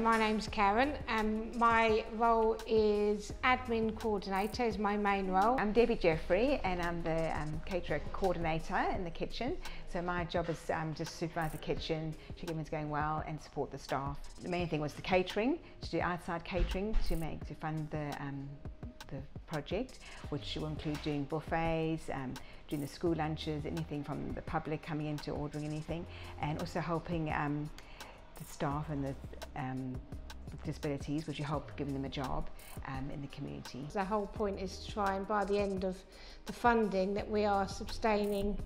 my name's Karen and my role is admin coordinator is my main role. I'm Debbie Jeffrey and I'm the caterer coordinator in the kitchen. So my job is just supervise the kitchen, check everything's going well and support the staff. The main thing was the catering, to do outside catering to fund the project, which will include doing buffets, doing the school lunches, anything from the public coming in to ordering anything, and also helping the staff and the disabilities, which will help giving them a job in the community. The whole point is to try and by the end of the funding that we are sustaining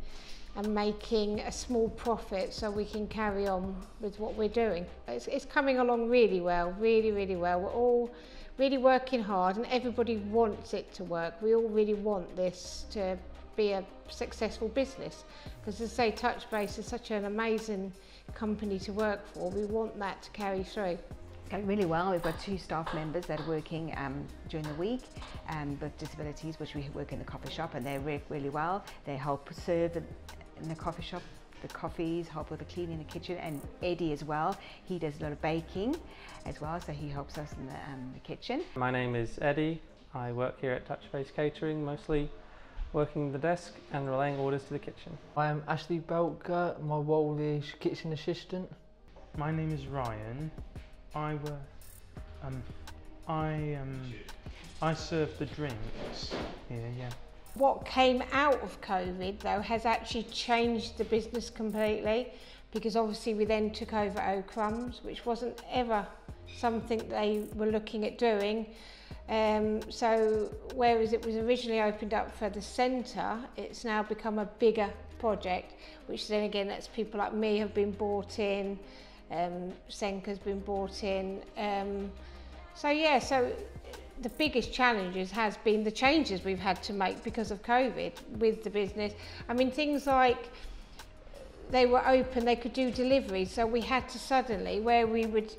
and making a small profit so we can carry on with what we're doing. It's coming along really well, really well. We're all really working hard and everybody wants it to work. We all really want this to be a successful business because, as I say, Touchbase is such an amazing company to work for. We want that to carry through. It's going really well. We've got 2 staff members that are working during the week with disabilities, which we work in the coffee shop, and they work really well. They help serve in the coffee shop, the coffees, help with the cleaning in the kitchen, and Eddie as well. He does a lot of baking as well, so he helps us in the kitchen. My name is Eddie. I work here at Touchbase Catering, mostly working the desk and relaying orders to the kitchen. I am Ashley Belker. My role is kitchen assistant. My name is Ryan. I serve the drinks here, yeah. What came out of COVID though has actually changed the business completely, because obviously we then took over O'Crumbs, which wasn't ever something they were looking at doing. So whereas it was originally opened up for the centre, it's now become a bigger project, which then again that's people like me have been brought in, Senka's been brought in. So yeah, so the biggest challenges has been the changes we've had to make because of COVID with the business. I mean, things like they were open, they could do deliveries, so we had to suddenly, where we would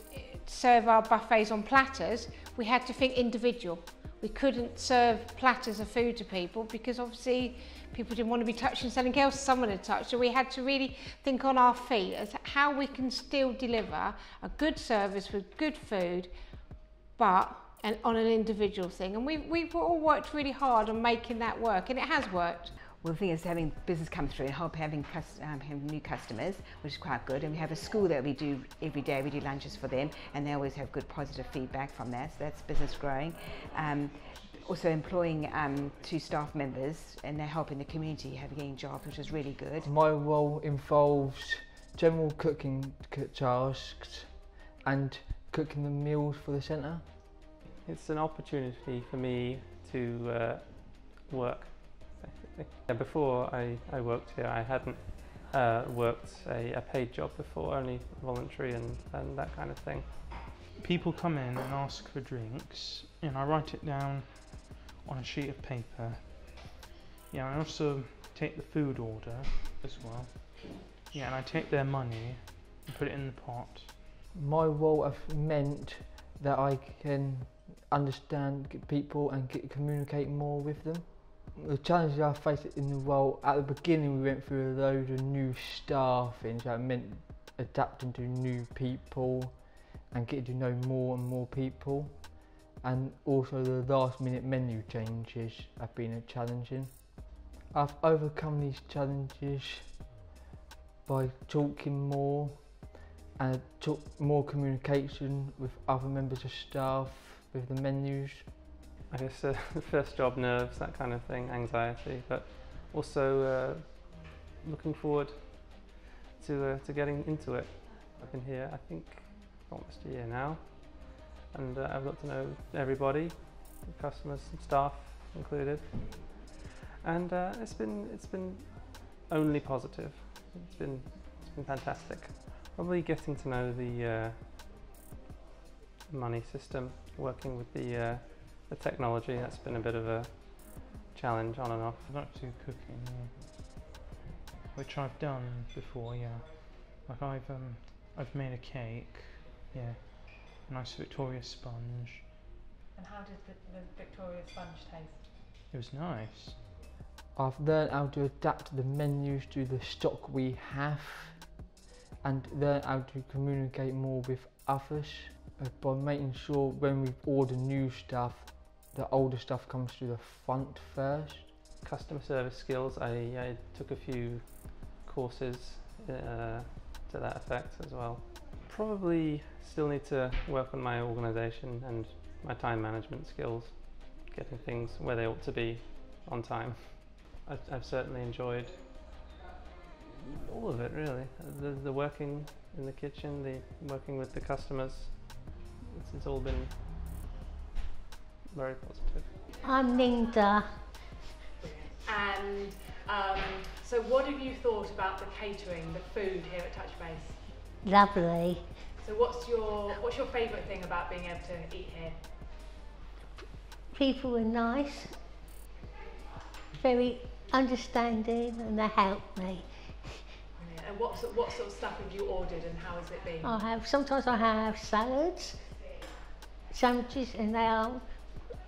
serve our buffets on platters, we had to think individual. We couldn't serve platters of food to people because obviously people didn't want to be touching something else someone had touched. So we had to really think on our feet as how we can still deliver a good service with good food, but on an individual thing. And we've all worked really hard on making that work, and it has worked. Well, the thing is having business come through and help having new customers, which is quite good. And we have a school that we do every day. We do lunches for them, and they always have good positive feedback from that. So that's business growing. Also employing 2 staff members, and they're helping the community getting jobs, which is really good. My role involves general cooking tasks and cooking the meals for the centre. It's an opportunity for me to work, basically. Before I worked here, I hadn't worked a paid job before, only voluntary and that kind of thing. People come in and ask for drinks, and I write it down on a sheet of paper. Yeah, I also take the food order as well. Yeah, and I take their money and put it in the pot. My role has meant that I can understand people and communicate more with them. The challenges I faced in the role, at the beginning we went through a load of new staffing, so it meant adapting to new people and getting to know more and more people, and also the last minute menu changes have been challenging. I've overcome these challenges by talking more and more communication with other members of staff, with the menus. I guess the first job, nerves, that kind of thing, anxiety, but also looking forward to getting into it. I've been here, I think, almost a year now, and I've got to know everybody, customers and staff included, and it's been only positive. It's been fantastic. Probably getting to know the money system, working with the technology, that's been a bit of a challenge on and off. I like to do cooking, yeah. Which I've done before, yeah. Like I've made a cake, yeah. A nice Victoria sponge. And how did the Victoria sponge taste? It was nice. I've learned how to adapt the menus to the stock we have, and learn how to communicate more with others. by making sure when we order new stuff, the older stuff comes through the front first. Customer service skills, I took a few courses to that effect as well. Probably still need to work on my organisation and my time management skills, getting things where they ought to be on time. I've certainly enjoyed all of it really. The working in the kitchen, the working with the customers, it's all been very positive. I'm Linda. And so what have you thought about the catering, the food here at Touchbase? Lovely. So what's your favourite thing about being able to eat here? People were nice, very understanding, and they helped me. And what sort of stuff have you ordered and how has it been? Sometimes I have salads, sandwiches, and they are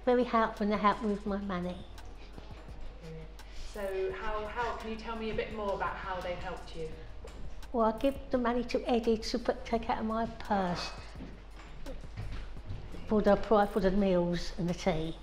very helpful and they help me with my money. So how can you tell me a bit more about how they've helped you? Well, I give the money to Eddie to take out of my purse for the meals and the tea.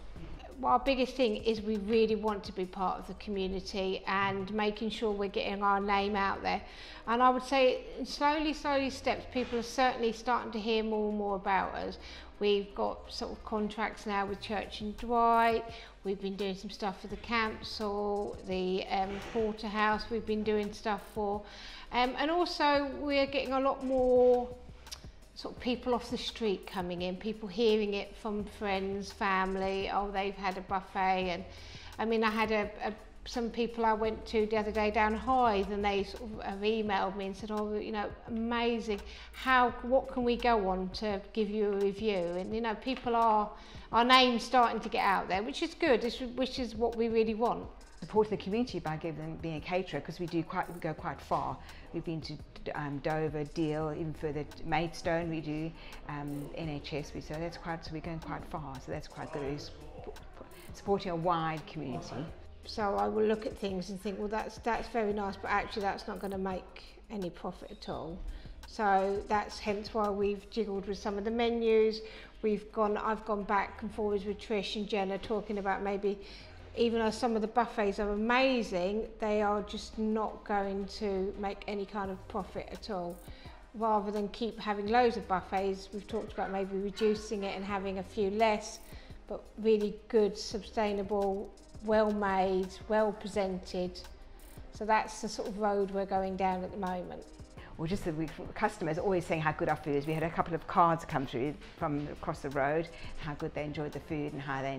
Well, our biggest thing is we really want to be part of the community and making sure we're getting our name out there. And I would say slowly steps, people are certainly starting to hear more and more about us. We've got sort of contracts now with Church and Dwight. We've been doing some stuff for the council, the Porterhouse we've been doing stuff for. And also we're getting a lot more sort of people off the street coming in, people hearing it from friends, family, oh, they've had a buffet. And I mean, I had some people I went to the other day down Hythe, and they sort of have emailed me and said, oh, you know, amazing, what can we go on to give you a review? And you know, our name's starting to get out there, which is good, which is what we really want. Support the community by being a caterer, because we go quite far. We've been to Dover, Deal, even further to Maidstone. We do NHS. So we're going quite far. So that's quite good. It's supporting a wide community. So I will look at things and think, well, that's very nice, but actually that's not going to make any profit at all. So that's hence why we've jiggled with some of the menus. I've gone back and forwards with Trish and Jenna talking about maybe, even though some of the buffets are amazing, they are just not going to make any kind of profit at all. Rather than keep having loads of buffets, we've talked about maybe reducing it and having a few less, but really good, sustainable, well made, well presented. So that's the sort of road we're going down at the moment. Well, just the customers always saying how good our food is. We had a couple of cards come through from across the road, how good they enjoyed the food and how it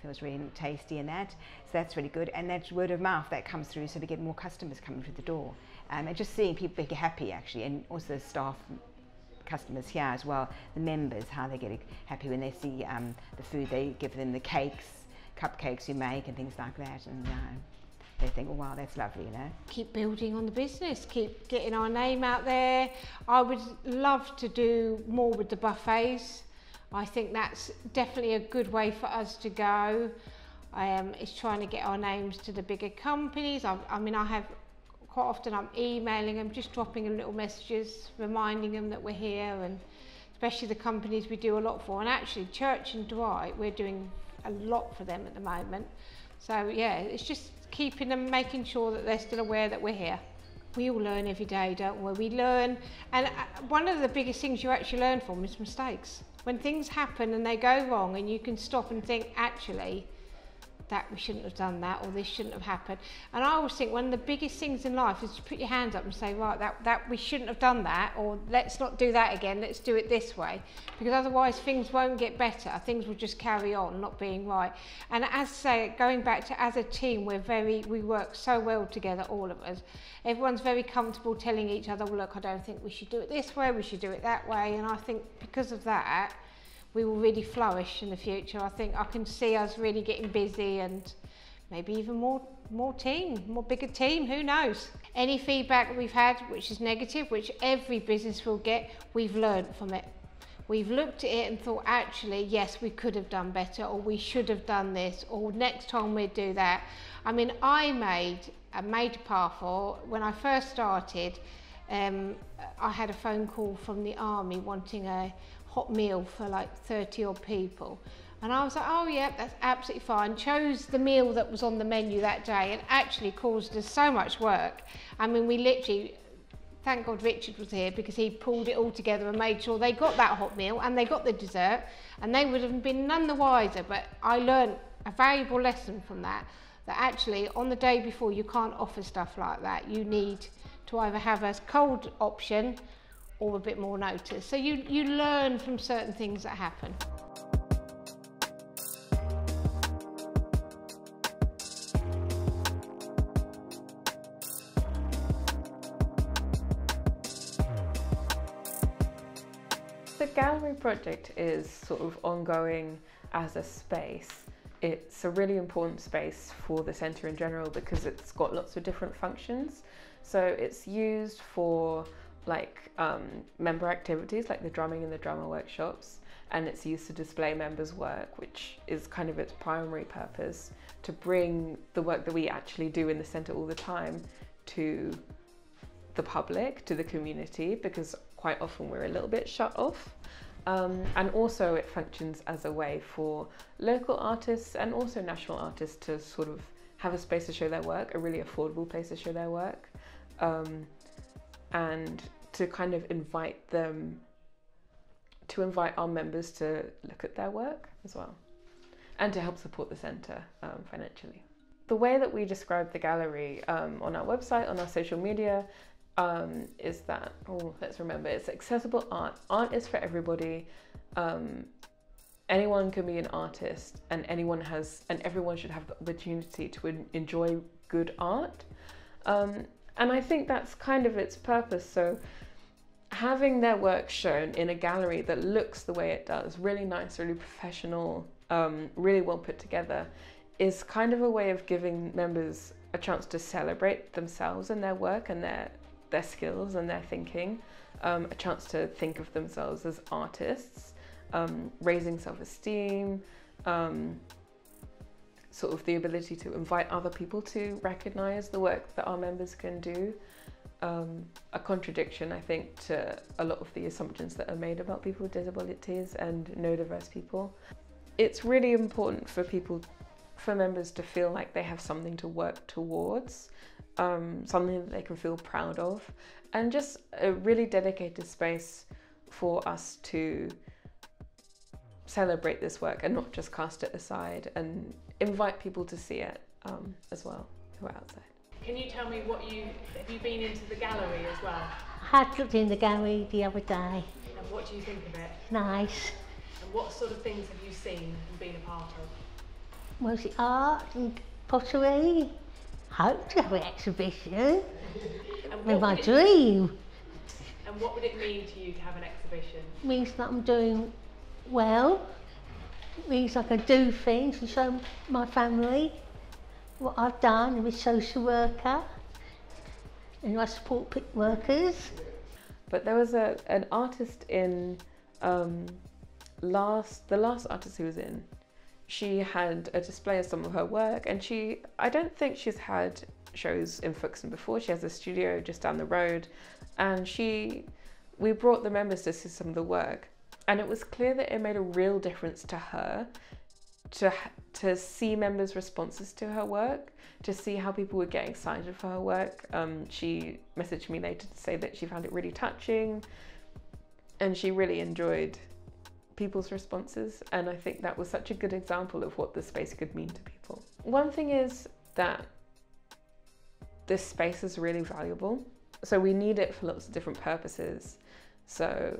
was really tasty and that. So that's really good. And that's word of mouth that comes through, so we get more customers coming through the door. And just seeing people get happy actually, and also the staff, customers here as well, the members, how they get happy when they see the food. They give them the cakes, cupcakes you make and things like that. And they think, oh wow, that's lovely, you know. Keep building on the business, keep getting our name out there. I would love to do more with the buffets. I think that's definitely a good way for us to go. It's trying to get our names to the bigger companies. I mean, I have quite often I'm emailing them, just dropping them little messages, reminding them that we're here, and especially the companies we do a lot for. And actually, Church and Dwight, we're doing a lot for them at the moment. So yeah, it's just keeping them, making sure that they're still aware that we're here. We all learn every day, don't we? We learn, and one of the biggest things you actually learn from is mistakes. When things happen and they go wrong, and you can stop and think, actually, that we shouldn't have done that, or this shouldn't have happened. And I always think one of the biggest things in life is to put your hands up and say, right, that we shouldn't have done that, or let's not do that again, let's do it this way. Because otherwise things won't get better, things will just carry on not being right. And as I say, going back to as a team, we work so well together, all of us. Everyone's very comfortable telling each other, well, look, I don't think we should do it this way, we should do it that way. And I think because of that, we will really flourish in the future. I think I can see us really getting busy, and maybe even more bigger team, who knows. Any feedback we've had which is negative, which every business will get, we've learned from it. We've looked at it and thought, actually, yes, we could have done better, or we should have done this, or next time we'd do that. I mean, I made a major parcel when I first started. I had a phone call from the army wanting a hot meal for like 30 odd people. And I was like, oh yeah, that's absolutely fine. Chose the meal that was on the menu that day, and actually caused us so much work. I mean, we literally, thank God Richard was here, because he pulled it all together and made sure they got that hot meal and they got the dessert, and they would have been none the wiser. But I learned a valuable lesson from that actually on the day before you can't offer stuff like that. You need to either have a cold option or a bit more notice. So you learn from certain things that happen. The gallery project is sort of ongoing as a space. It's a really important space for the centre in general because it's got lots of different functions. So it's used for like member activities like the drumming and the drummer workshops, and it's used to display members' work, which is kind of its primary purpose, to bring the work that we actually do in the centre all the time to the public, to the community, because quite often we're a little bit shut off. And also it functions as a way for local artists and also national artists to sort of have a space to show their work, a really affordable place to show their work, and to kind of invite our members to look at their work as well, and to help support the centre financially. The way that we describe the gallery on our website, on our social media, is that, let's remember, it's accessible art. Art is for everybody. Anyone can be an artist, and everyone should have the opportunity to enjoy good art. And I think that's kind of its purpose. So having their work shown in a gallery that looks the way it does, really nice, really professional, really well put together, is kind of a way of giving members a chance to celebrate themselves and their work and their skills and their thinking, a chance to think of themselves as artists, raising self-esteem, sort of the ability to invite other people to recognise the work that our members can do. A contradiction, I think, to a lot of the assumptions that are made about people with disabilities and neurodiverse people. It's really important for members to feel like they have something to work towards, something that they can feel proud of, and just a really dedicated space for us to celebrate this work and not just cast it aside, and invite people to see it as well who are outside. Can you tell me have you been into the gallery as well? I had looked in the gallery the other day. And what do you think of it? Nice. And what sort of things have you seen and been a part of? Mostly art and pottery. Hope to have an exhibition. With my dream. And what would it mean to you to have an exhibition? It means that I'm doing well. It means I can do things and show my family what I've done. I'm a social worker and I support pit workers. But there was an artist in the last artist who was in. She had a display of some of her work, and I don't think she's had shows in Folkestone before. She has a studio just down the road, and we brought the members to see some of the work, and it was clear that it made a real difference to her to see members' responses to her work, to see how people were getting excited for her work. She messaged me later to say that she found it really touching, and she really enjoyed people's responses, and I think that was such a good example of what the space could mean to people. One thing is that this space is really valuable, so we need it for lots of different purposes. So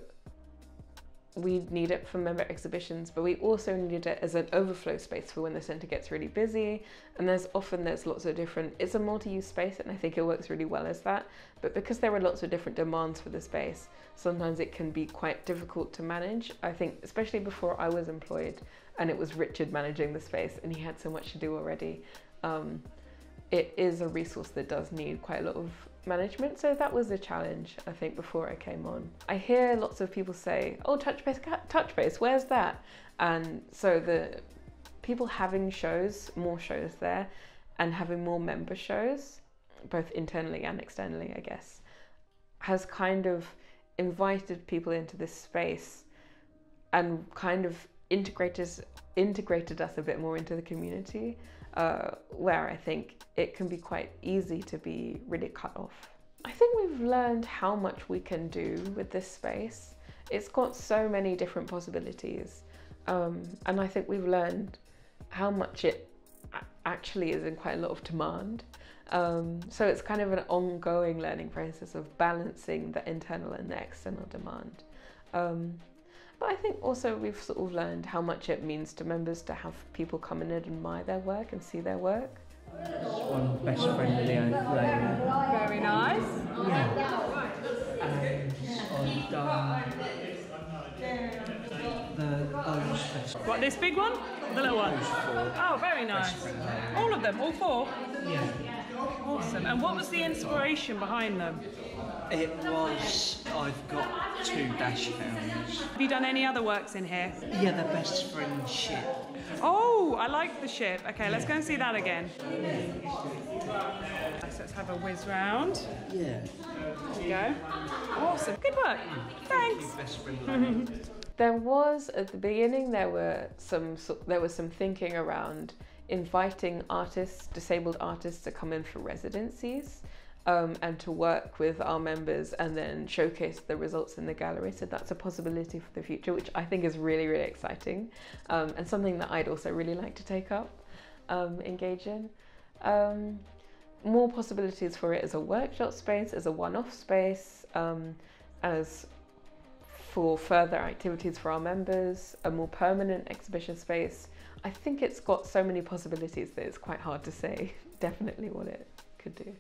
we need it for member exhibitions, but we also need it as an overflow space for when the centre gets really busy, and there's lots of different, it's a multi-use space, and I think it works really well as that, but because there are lots of different demands for the space, sometimes it can be quite difficult to manage. I think especially before I was employed and it was Richard managing the space and he had so much to do already, it is a resource that does need quite a lot of management, so that was a challenge, I think, before I came on. I hear lots of people say, oh, Touchbase, where's that? And so the people having more shows there, and having more member shows, both internally and externally, I guess, has kind of invited people into this space and kind of integrated us a bit more into the community, where I think it can be quite easy to be really cut off. I think we've learned how much we can do with this space. It's got so many different possibilities, and I think we've learned how much it actually is in quite a lot of demand. So it's kind of an ongoing learning process of balancing the internal and the external demand. But I think also we've sort of learned how much it means to members to have people come in and admire their work and see their work. One best friend, Leo. Very nice. Yeah. And I've done those best. What, this big one? The little one? Oh, very nice. All of them, all four? Yeah. Awesome. And what was the inspiration behind them? It was, I've got 2 dash cams. Have you done any other works in here? Yeah, the best friend ship. Oh, I like the ship. Okay, let's go and see that again. Let's have a whiz round. Yeah. There you go. Awesome. Good work. Thanks. Best friend. There was, at the beginning, there was some thinking around inviting artists, disabled artists, to come in for residencies and to work with our members and then showcase the results in the gallery. So that's a possibility for the future, which I think is really, really exciting, and something that I'd also really like to take up, engage in. More possibilities for it as a workshop space, as a one-off space, as for further activities for our members, a more permanent exhibition space. I think it's got so many possibilities that it's quite hard to say definitely what it could do.